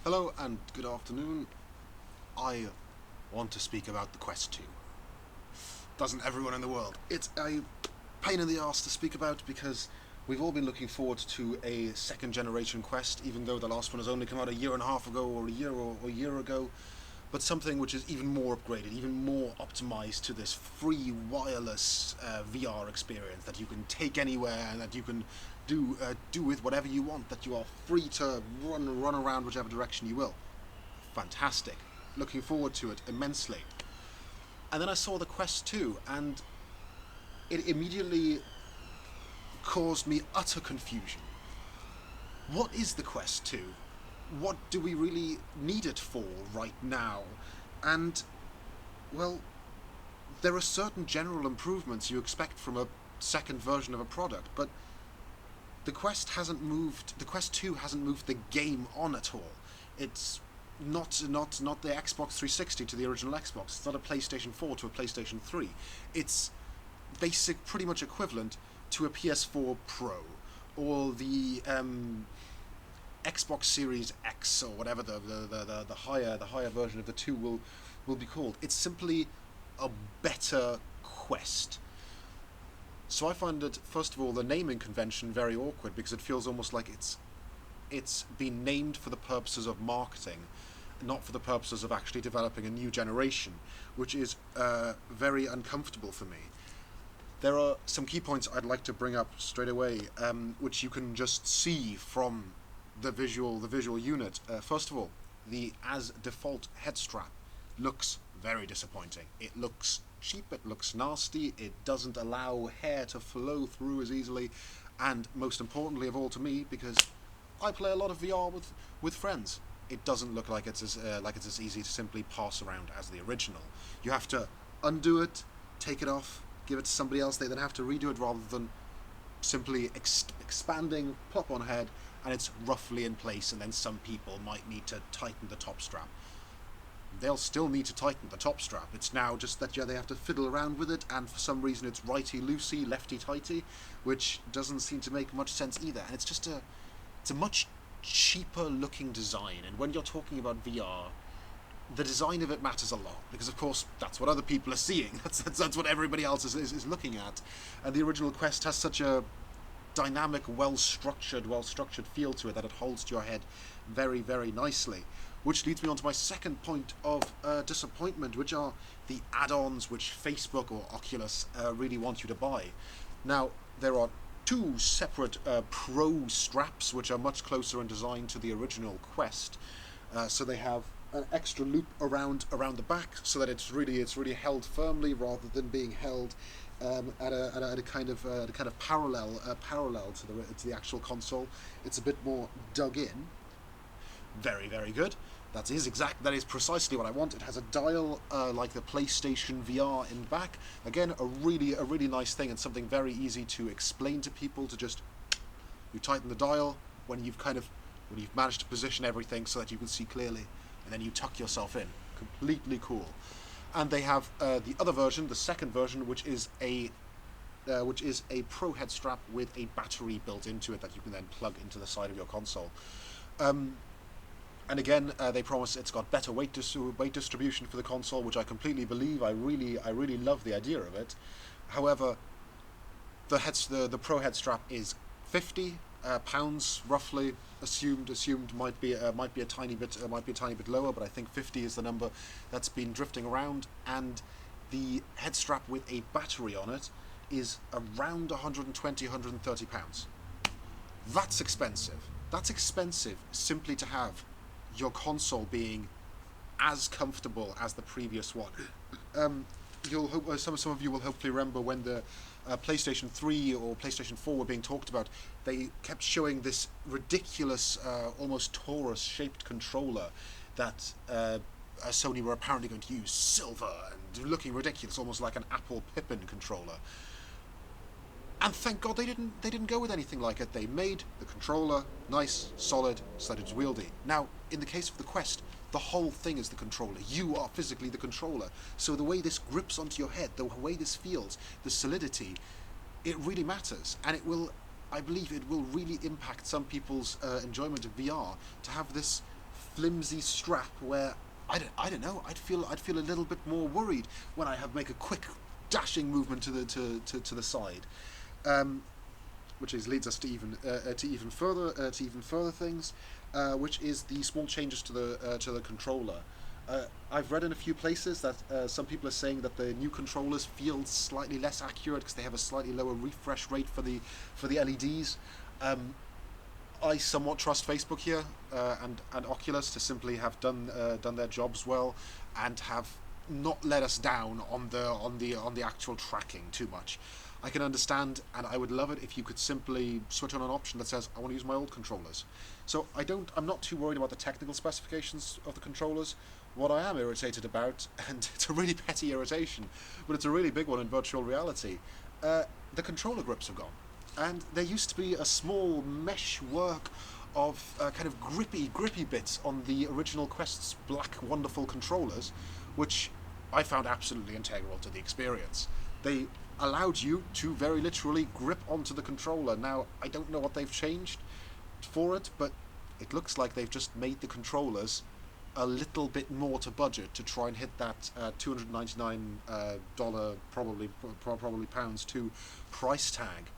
Hello and good afternoon. I want to speak about the Quest 2. Doesn't everyone in the world? It's a pain in the arse to speak about because we've all been looking forward to a second generation Quest, even though the last one has only come out a year and a half ago or a year ago. But something which is even more upgraded, even more optimized to this free wireless VR experience that you can take anywhere and that you can do with whatever you want. That you are free to run around whichever direction you will. Fantastic. Looking forward to it immensely. And then I saw the Quest 2, and it immediately caused me utter confusion. What is the Quest 2? What do we really need it for right now? And, well, there are certain general improvements you expect from a second version of a product, but the Quest 2 hasn't moved the game on at all. It's not the Xbox 360 to the original Xbox. It's not a PlayStation 4 to a PlayStation 3. It's pretty much equivalent to a PS4 Pro or the Xbox Series X or whatever the higher version of the two will be called. It's simply a better Quest. So I find it, first of all, the naming convention very awkward because it feels almost like it's been named for the purposes of marketing, not for the purposes of actually developing a new generation, which is very uncomfortable for me. There are some key points I'd like to bring up straight away, which you can just see from the visual unit. First of all, the as default head strap looks very disappointing. It looks cheap, it looks nasty, it doesn't allow hair to flow through as easily, and most importantly of all to me, because I play a lot of VR with friends, it doesn't look like it's as easy to simply pass around as the original. You have to undo it, take it off, give it to somebody else. They then have to redo it rather than simply expanding, plop on head, and it's roughly in place. And then some people might need to tighten the top strap. They'll still need to tighten the top strap. It's now just that they have to fiddle around with it, and for some reason it's righty-loosey, lefty-tighty, which doesn't seem to make much sense either. And it's a much cheaper looking design, and when you're talking about VR, the design of it matters a lot, because of course that's what other people are seeing. That's what everybody else is looking at. And the original Quest has such a dynamic, well-structured feel to it that it holds to your head very, very nicely. Which leads me on to my second point of disappointment, which are the add-ons which Facebook or Oculus really want you to buy. Now, there are two separate Pro straps, which are much closer in design to the original Quest. So they have an extra loop around the back, so that it's really held firmly rather than being held at a kind of parallel to the actual console. It's a bit more dug in. Very, very good. That is precisely what I want. It has a dial like the PlayStation VR in back. Again, a really nice thing, and something very easy to explain to people. To just, you tighten the dial when you've managed to position everything so that you can see clearly, and then you tuck yourself in. Completely cool. And they have the other version, the second version, which is a Pro head strap with a battery built into it that you can then plug into the side of your console. And again, they promise it's got better weight distribution for the console, which I completely believe. I really love the idea of it. However, the Pro head strap is £50 roughly. Assumed might be a tiny bit lower, but I think 50 is the number that's been drifting around. And the head strap with a battery on it is around £120-130. That's expensive. That's expensive simply to have your console being as comfortable as the previous one. Some of you will hopefully remember when the PlayStation 3 or PlayStation 4 were being talked about. They kept showing this ridiculous, almost torus-shaped controller that Sony were apparently going to use, silver and looking ridiculous, almost like an Apple Pippin controller. And thank God they didn't go with anything like it. They made the controller nice, solid, so that it's wieldy. Now, in the case of the Quest, the whole thing is the controller. You are physically the controller. So the way this grips onto your head, the way this feels, the solidity, it really matters. And I believe it will really impact some people's enjoyment of VR to have this flimsy strap where I don't know. I'd feel a little bit more worried when I make a quick dashing movement to the side, which leads us to even further things, which is the small changes to the controller. I've read in a few places that some people are saying that the new controllers feel slightly less accurate because they have a slightly lower refresh rate for the LEDs. I somewhat trust Facebook here and Oculus to simply have done their jobs well and have not let us down on the actual tracking too much. I can understand, and I would love it if you could simply switch on an option that says I want to use my old controllers. So I'm not too worried about the technical specifications of the controllers. What I am irritated about, and it's a really petty irritation, but it's a really big one in virtual reality, the controller grips have gone. And there used to be a small mesh work of kind of grippy bits on the original Quest's black wonderful controllers, which I found absolutely integral to the experience. They allowed you to very literally grip onto the controller. Now, I don't know what they've changed for it, but it looks like they've just made the controllers a little bit more to budget to try and hit that $299 probably pounds to price tag.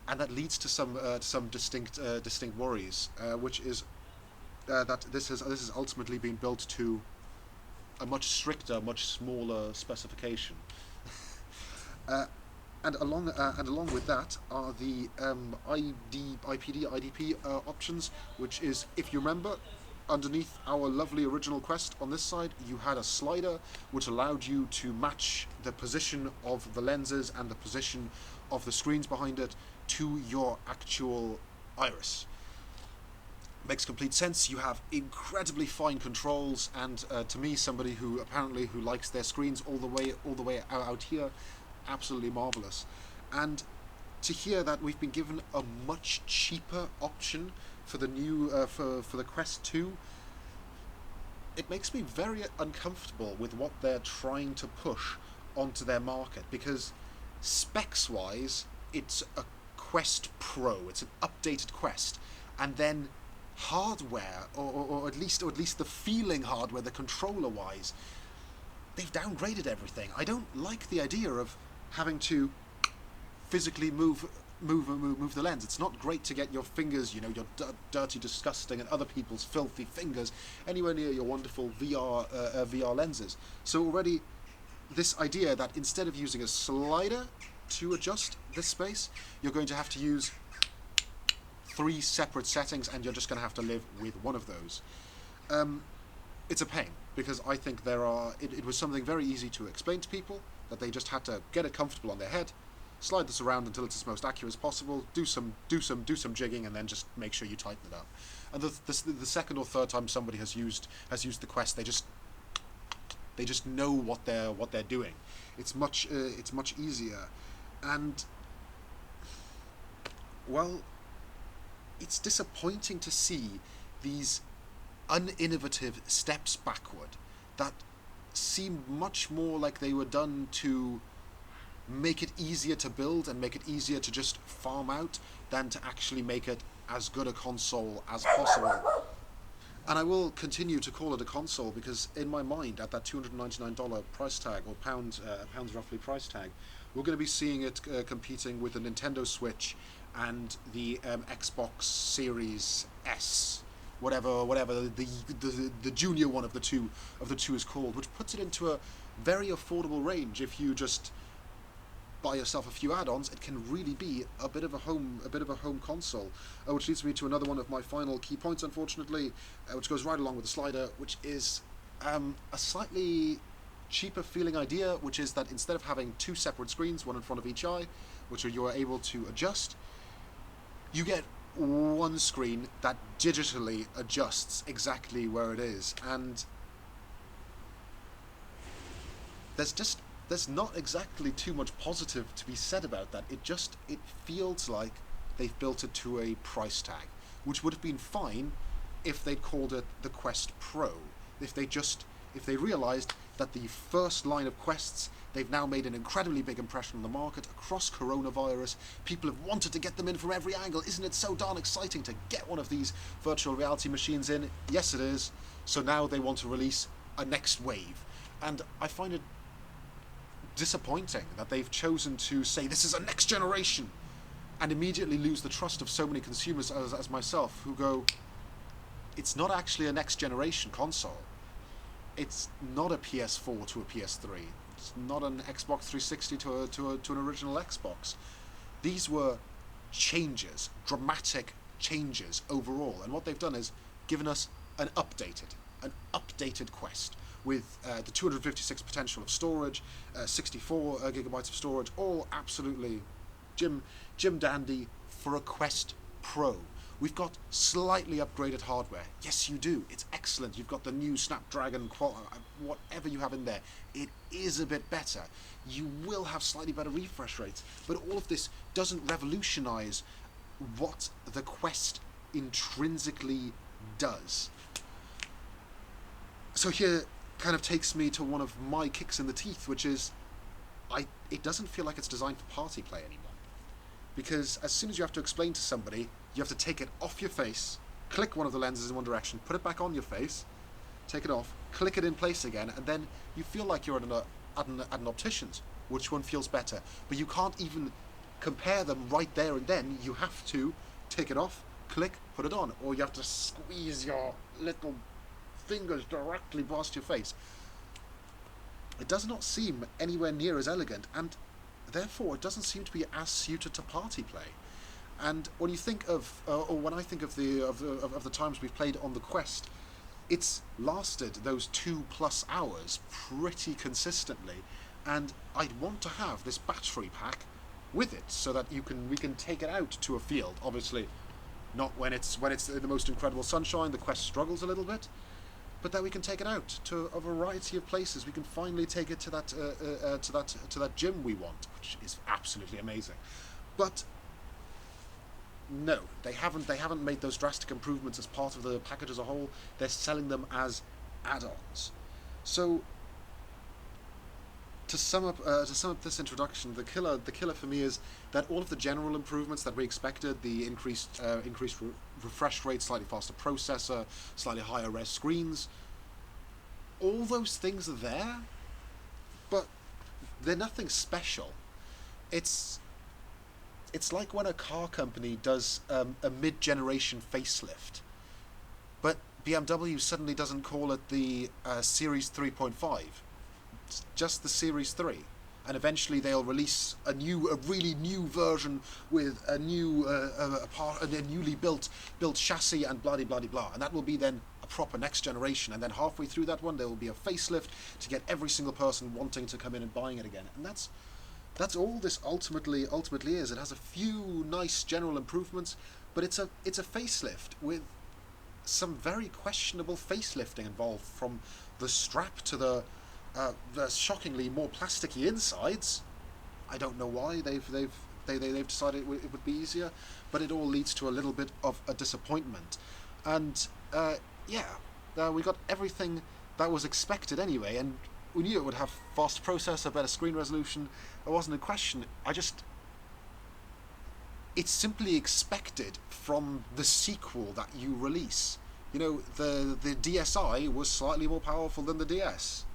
And that leads to some distinct worries, which is that this has ultimately been built to a much stricter, much smaller specification. And along with that are the IPD/IDP options, which is, if you remember, underneath our lovely original Quest on this side, you had a slider which allowed you to match the position of the lenses and the position of the screens behind it to your actual iris. Makes complete sense. You have incredibly fine controls, and to me, somebody who likes their screens all the way out here, absolutely marvelous. And to hear that we've been given a much cheaper option for the new for the Quest 2, it makes me very uncomfortable with what they're trying to push onto their market, because specs wise it's a Quest Pro, it's an updated Quest, and then hardware, or at least the feeling hardware, the controller wise, they've downgraded everything. I don't like the idea of having to physically move the lens. It's not great to get your fingers, your dirty, disgusting, and other people's filthy fingers anywhere near your wonderful VR lenses. So already, this idea that instead of using a slider to adjust this space, you're going to have to use 3 separate settings, and you're just going to have to live with one of those. It's a pain, because I think it was something very easy to explain to people, that they just had to get it comfortable on their head, slide this around until it's as most accurate as possible, do some jigging, and then just make sure you tighten it up. And the second or third time somebody has used the Quest, they just know what they're doing. It's much easier, and well, it's disappointing to see these uninnovative steps backward that seem much more like they were done to make it easier to build and make it easier to just farm out than to actually make it as good a console as possible. And I will continue to call it a console, because in my mind, at that $299 price tag, or pounds roughly price tag, we're going to be seeing it competing with the Nintendo Switch and the Xbox Series S, whatever the junior one of the two is called, which puts it into a very affordable range. If you just buy yourself a few add-ons, it can really be a bit of a home console. Which leads me to another one of my final key points, unfortunately, which goes right along with the slider, which is a slightly cheaper feeling idea, which is that instead of having 2 separate screens, one in front of each eye, which you are able to adjust, you get one screen that digitally adjusts exactly where it is. And there's not exactly too much positive to be said about that. It feels like they've built it to a price tag, which would have been fine if they'd called it the Quest Pro. If they realized that the first line of quests, they've now made an incredibly big impression on the market across coronavirus. People have wanted to get them in from every angle. Isn't it so darn exciting to get one of these virtual reality machines in? Yes, it is. So now they want to release a next wave. And I find it disappointing that they've chosen to say this is a next generation and immediately lose the trust of so many consumers as myself who go, it's not actually a next generation console. It's not a PS4 to a PS3. It's not an Xbox 360 to an original Xbox. These were changes, dramatic changes overall, and what they've done is given us an updated Quest with the 256 potential of storage, 64 gigabytes of storage, all absolutely Jim Dandy for a Quest Pro. We've got slightly upgraded hardware. Yes, you do. It's excellent. You've got the new Snapdragon, whatever you have in there. It is a bit better. You will have slightly better refresh rates, but all of this doesn't revolutionize what the Quest intrinsically does. So here kind of takes me to one of my kicks in the teeth, which is it doesn't feel like it's designed for party play anymore. Because as soon as you have to explain to somebody, you have to take it off your face, click one of the lenses in one direction, put it back on your face, take it off, click it in place again, and then you feel like you're at an optician's. Which one feels better? But you can't even compare them right there and then. You have to take it off, click, put it on, or you have to squeeze your little fingers directly past your face. It does not seem anywhere near as elegant, and therefore it doesn't seem to be as suited to party play. And when you think of, or when I think of the times we've played on the Quest, it's lasted those 2+ hours pretty consistently, and I'd want to have this battery pack with it so that we can take it out to a field. Obviously, not when it's the most incredible sunshine. The Quest struggles a little bit, but that we can take it out to a variety of places. We can finally take it to that gym we want, which is absolutely amazing. But no, they haven't made those drastic improvements as part of the package as a whole. They're selling them as add-ons. So to sum up this introduction, the killer for me is that all of the general improvements that we expected, the increased refresh rate, slightly faster processor, slightly higher res screens, all those things are there, but they're nothing special. It's like when a car company does a mid-generation facelift, but BMW suddenly doesn't call it the Series 3.5. It's just the Series 3. And eventually they'll release a really new version with a newly built chassis and blah blah blah, and that will be then a proper next generation. And then halfway through that one, there will be a facelift to get every single person wanting to come in and buying it again. And that's all this ultimately is. It has a few nice general improvements, but it's a facelift with some very questionable facelifting involved, from the strap to the shockingly more plasticky insides. I don't know why they've decided it would be easier, but it all leads to a little bit of a disappointment. And we got everything that was expected anyway, and we knew it would have faster processor, better screen resolution. It wasn't a question. It's simply expected from the sequel that you release. You know, the DSi was slightly more powerful than the DS.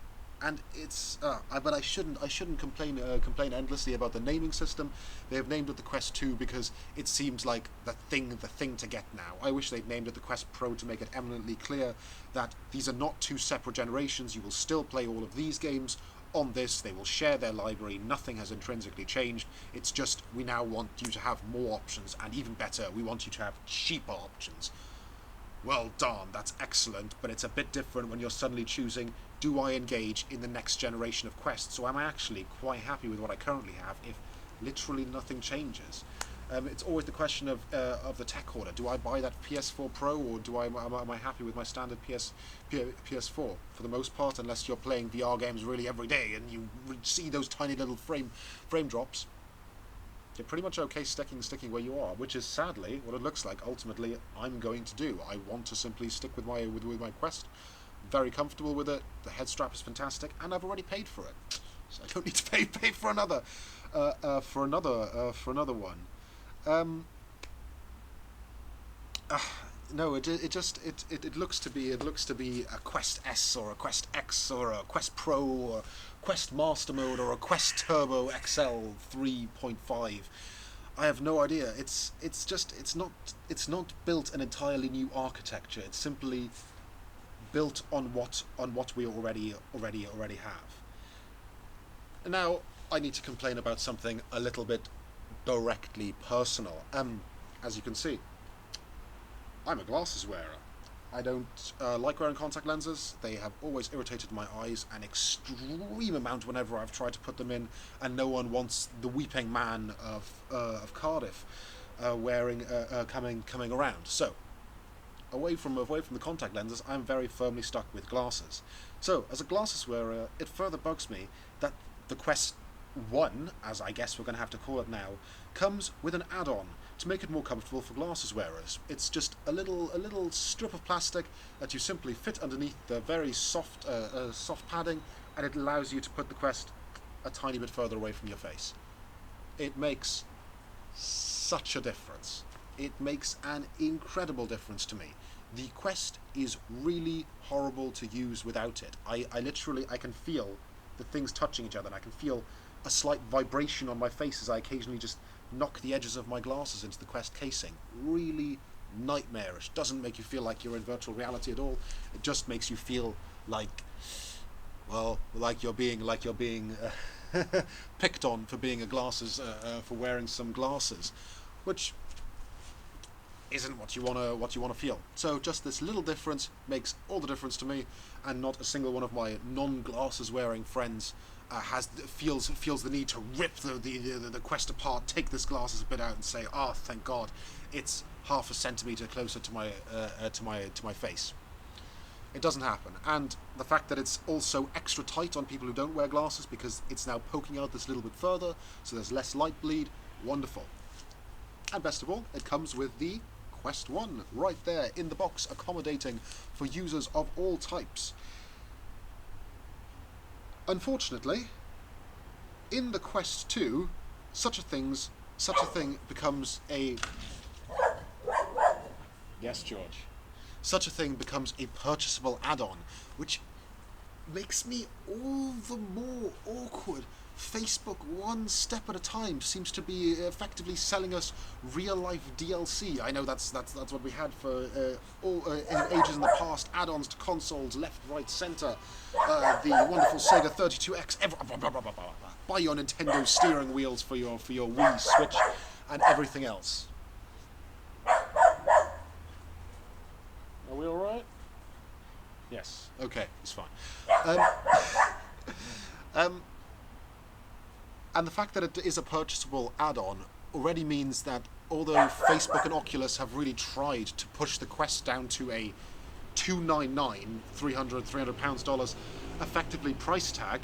And it's but I shouldn't complain endlessly about the naming system. They have named it the Quest 2 because it seems like the thing to get now. I wish they'd named it the Quest Pro to make it eminently clear that these are not two separate generations. You will still play all of these games on this. They will share their library. Nothing has intrinsically changed. It's just we now want you to have more options, and even better, we want you to have cheaper options. Well, darn, that's excellent, but it's a bit different when you're suddenly choosing, do I engage in the next generation of Quest? So am I actually quite happy with what I currently have if literally nothing changes? It's always the question of the tech order. Do I buy that PS4 Pro, or am I happy with my standard PS4? For the most part, unless you're playing VR games really every day and you see those tiny little frame drops, you're pretty much okay sticking where you are, which is sadly what it looks like ultimately I'm going to do. I want to simply stick with my Quest very comfortable with it. The head strap is fantastic, and I've already paid for it, so I don't need to pay for another one. Um, uh, no, it looks to be a Quest S or a Quest X or a Quest Pro or Quest Master Mode or a Quest Turbo XL 3.5. I have no idea. It's not built an entirely new architecture. It's simply built on what we already have. Now I need to complain about something a little bit directly personal. As you can see, I'm a glasses wearer. I don't like wearing contact lenses. They have always irritated my eyes an extreme amount whenever I've tried to put them in, and no one wants the weeping man of Cardiff coming around. So away from the contact lenses, I'm very firmly stuck with glasses. So as a glasses wearer, it further bugs me that the Quest 1, as I guess we're going to have to call it now, comes with an add-on to make it more comfortable for glasses wearers. It's just a little strip of plastic that you simply fit underneath the very soft padding, and it allows you to put the Quest a tiny bit further away from your face. It makes such a difference. It makes an incredible difference to me. The Quest is really horrible to use without it. I can feel the things touching each other, and I can feel a slight vibration on my face as I occasionally just knock the edges of my glasses into the Quest casing. Really nightmarish. Doesn't make you feel like you're in virtual reality at all. It just makes you feel like, well, like you're being picked on for being for wearing some glasses, which isn't what you wanna feel. So just this little difference makes all the difference to me, and not a single one of my non-glasses wearing friends feels the need to rip the Quest apart, take this glasses a bit out, and say, "Oh, thank God, it's half a centimeter closer to my face." It doesn't happen, and the fact that it's also extra tight on people who don't wear glasses because it's now poking out this little bit further, so there's less light bleed. Wonderful. And best of all, it comes with the Quest 1 right there in the box, accommodating for users of all types. Unfortunately, in the Quest 2, such a thing becomes a... Yes, George. Such a thing becomes a purchasable add-on, which makes me all the more awkward. Facebook, one step at a time, seems to be effectively selling us real-life DLC. I know that's what we had for in ages in the past. Add-ons to consoles, left, right, centre. The wonderful Sega 32X. Buy your Nintendo steering wheels for your Wii, Switch, and everything else. Are we all right? Yes. Okay, it's fine. And the fact that it is a purchasable add-on already means that although Facebook and Oculus have really tried to push the Quest down to a $299, $300 effectively price tag,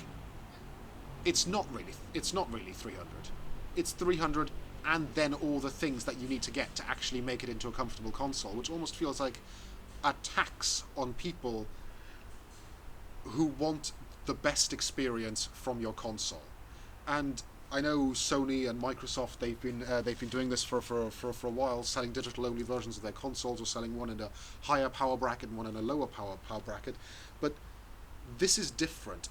it's not really 300. It's 300 and then all the things that you need to get to actually make it into a comfortable console, which almost feels like a tax on people who want the best experience from your console. And I know Sony and Microsoft, they've been doing this for a while, selling digital-only versions of their consoles, or selling one in a higher power bracket and one in a lower power bracket. But this is different.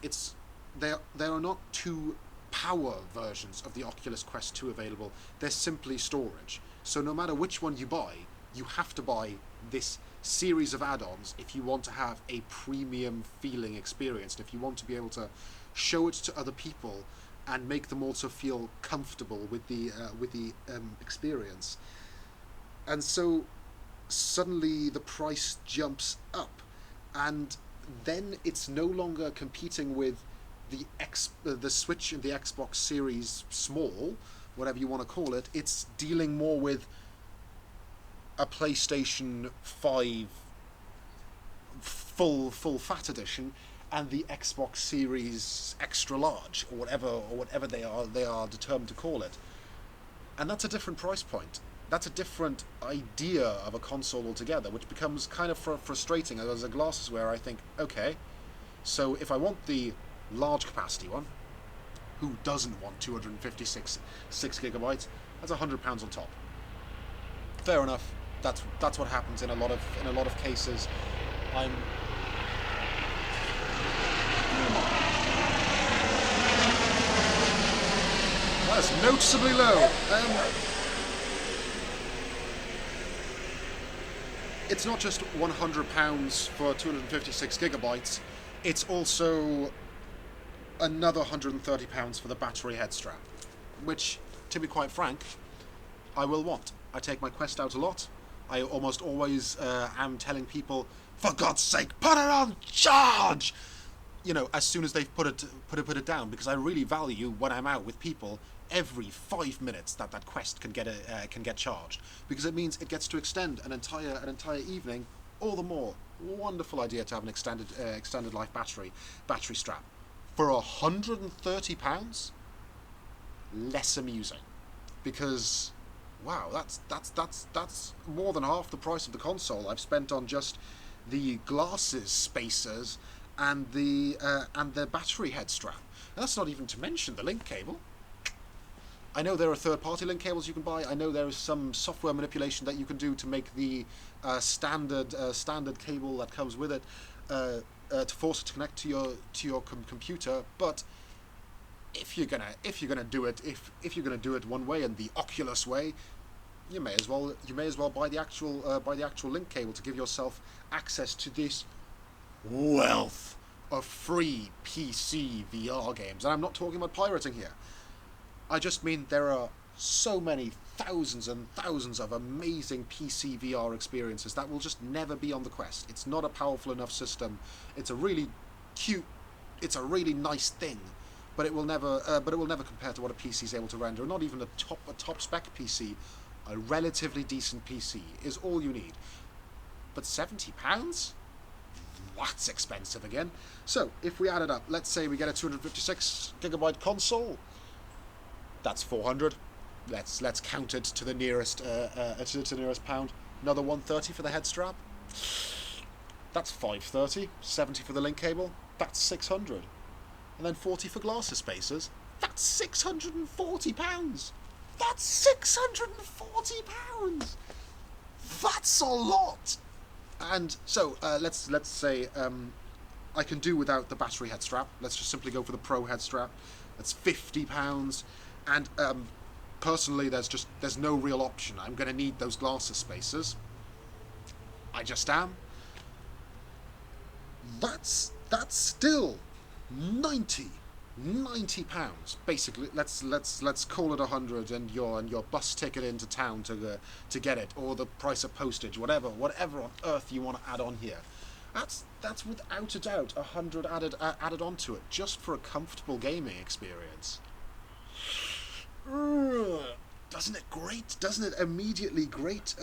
There are not two power versions of the Oculus Quest 2 available. They're simply storage. So no matter which one you buy, you have to buy this series of add-ons if you want to have a premium feeling experience, if you want to be able to show it to other people and make them also feel comfortable with the experience. And so suddenly the price jumps up, and then it's no longer competing with the Switch and the Xbox Series Small, whatever you want to call it. It's dealing more with a PlayStation 5 full fat edition and the Xbox Series Extra Large, or whatever they are determined to call it. And that's a different price point. that's a different idea of a console altogether, which becomes kind of frustrating as a glasses wearer. I think, okay, so if I want the large capacity one, who doesn't want 256 6 gigabytes? That's £100 on top. Fair enough. That's what happens in a lot of cases. I'm That's noticeably low. It's not just £100 for 256 gigabytes. It's also another £130 for the battery head strap, which, to be quite frank, I will want. I take my Quest out a lot. I almost always am telling people, for God's sake, put it on charge! You know, as soon as they've put it down, because I really value when I'm out with people every 5 minutes that Quest can get charged, because it means it gets to extend an entire evening. All the more wonderful idea to have an extended life battery strap for £130. Less amusing, because wow, that's more than half the price of the console I've spent on just the glasses spacers and the battery head strap. And that's not even to mention the link cable. I know there are third-party link cables you can buy. I know there is some software manipulation that you can do to make the standard cable that comes with it to force it to connect to your computer. But if you're gonna do it one way, and the Oculus way, you may as well buy the actual link cable to give yourself access to this wealth of free PC VR games. And I'm not talking about pirating here. I just mean there are so many thousands and thousands of amazing PC VR experiences that will just never be on the Quest. It's not a powerful enough system. It's a really nice thing, but it will never compare to what a PC is able to render. Not even a top spec PC. A relatively decent PC is all you need. But £70? That's expensive again. So if we add it up, let's say we get a 256 gigabyte console. That's 400. Let's count it to the nearest pound. Another 130 for the head strap. That's 530. 70 for the link cable. That's 600. And then 40 for glasses spacers. That's £640. That's £640. That's a lot. And so let's say I can do without the battery head strap. Let's just simply go for the Pro head strap. That's £50. And personally, there's no real option. I'm going to need those glasses spacers. I just am. That's still £90. Basically, let's call it 100, and your bus ticket into town to get it, or the price of postage, whatever on earth you want to add on here. That's without a doubt 100 added onto it, just for a comfortable gaming experience. Doesn't it great? Doesn't it immediately great?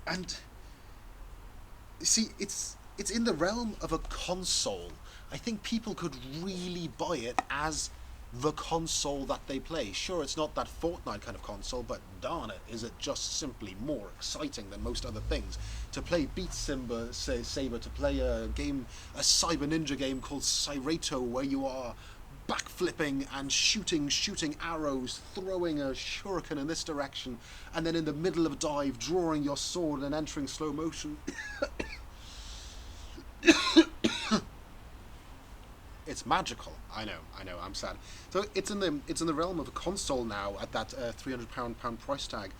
And see, it's in the realm of a console. I think people could really buy it as the console that they play. Sure, it's not that Fortnite kind of console, but darn it, is it just simply more exciting than most other things. To play Beat Saber, to play a Cyber Ninja game called Cyrato, where you are backflipping and shooting arrows, throwing a shuriken in this direction, and then in the middle of a dive, drawing your sword and entering slow motion. It's magical. I know. I'm sad. So it's in the realm of a console now at that £300 price tag,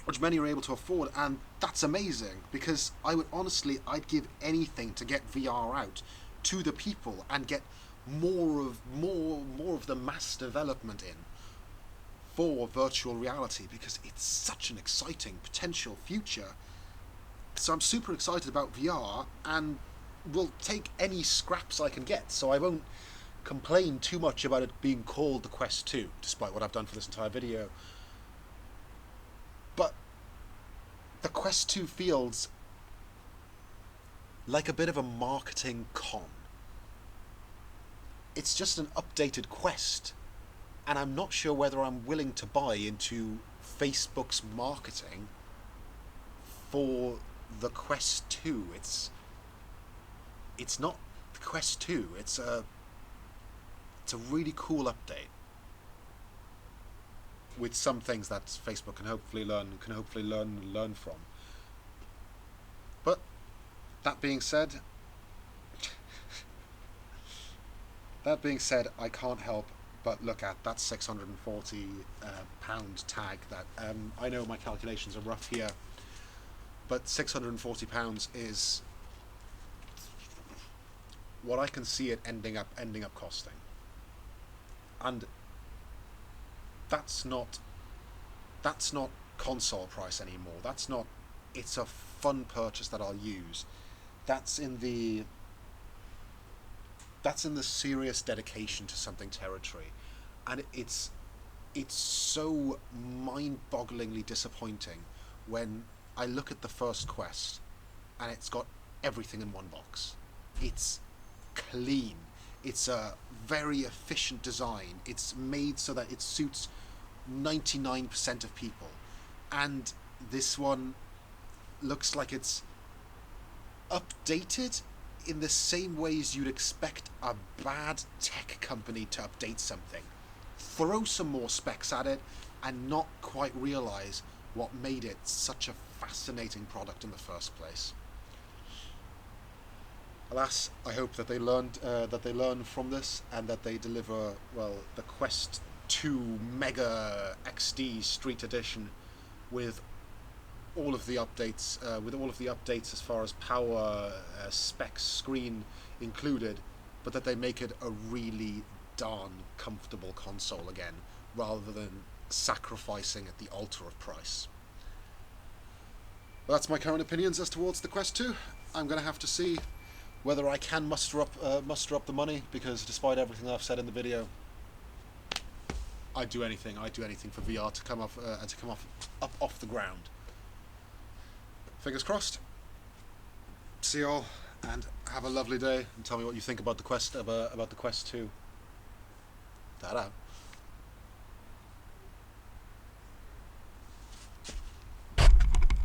which many are able to afford, and that's amazing, because I'd give anything to get VR out to the people and get more of the mass development in for virtual reality, because it's such an exciting potential future. So I'm super excited about VR, and will take any scraps I can get, so I won't complain too much about it being called the Quest 2, despite what I've done for this entire video. But the Quest 2 feels like a bit of a marketing con. It's just an updated Quest and I'm not sure whether I'm willing to buy into Facebook's marketing for the Quest 2. It's not the Quest 2. It's a really cool update with some things that Facebook can hopefully learn from. But that being said, I can't help but look at that £640 tag. That I know my calculations are rough here, but £640 is what I can see it ending up costing, and that's not console price anymore. That's not. It's a fun purchase that I'll use. That's in the serious dedication to something territory, and it's so mind-bogglingly disappointing when I look at the first Quest and it's got everything in one box. It's clean. It's a very efficient design. It's made so that it suits 99% of people, and this one looks like it's updated in the same ways you'd expect a bad tech company to update something. Throw some more specs at it and not quite realize what made it such a fascinating product in the first place. Alas, I hope that they learn from this, and that they deliver, well, the Quest 2 Mega XD Street Edition with all of the updates, as far as power, specs, screen included, but that they make it a really darn comfortable console again, rather than sacrificing at the altar of price. Well, that's my current opinions as towards the Quest 2. I'm going to have to see whether I can muster up the money, because despite everything I've said in the video, I'd do anything for VR to come off off the ground. Fingers crossed. See you all, and have a lovely day, and tell me what you think about the Quest 2. Ta-da.